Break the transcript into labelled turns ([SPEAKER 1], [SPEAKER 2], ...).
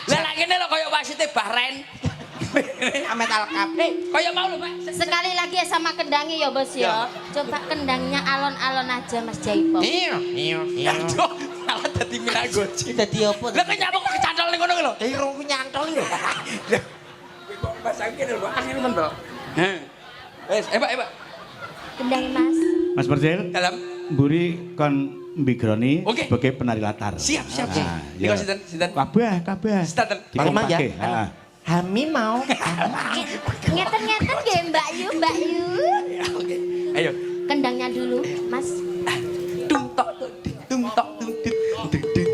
[SPEAKER 1] Lah ngene lho kaya wasite Bahrain.
[SPEAKER 2] Amet Alkap.
[SPEAKER 1] Kaya mau lho, Pak.
[SPEAKER 3] Sekali lagi ya sama kendangnya ya Bos ya. Coba kendangnya alon-alon aja Mas Jaipo.
[SPEAKER 1] Aduh, malah dadi minagoji.
[SPEAKER 2] Dadi opo?
[SPEAKER 1] Lah kok nyamuk kecantol ning ngono lho.
[SPEAKER 2] Irung ku nyantol lho.
[SPEAKER 1] Kok pasangke lho, angin men to. Wes, Pak.
[SPEAKER 3] Kendang Mas.
[SPEAKER 4] Mas Marcel,
[SPEAKER 1] Dalam.
[SPEAKER 4] mburi kon mbigroni
[SPEAKER 1] Oke.
[SPEAKER 4] sebagai penari latar.
[SPEAKER 1] Siap.
[SPEAKER 4] Nah,
[SPEAKER 1] Niko
[SPEAKER 4] ya.
[SPEAKER 1] sinten?
[SPEAKER 4] Kabeh.
[SPEAKER 1] Sinten?
[SPEAKER 2] Bagaimana ya?
[SPEAKER 4] Dikompake, ha.
[SPEAKER 2] Hami mau.
[SPEAKER 3] Ngeten-ngeten nggih Mbak Yu.
[SPEAKER 1] Oke. Ayo.
[SPEAKER 3] Kendangnya dulu Mas.
[SPEAKER 1] Tung tok tung tung tok tung tung tung tung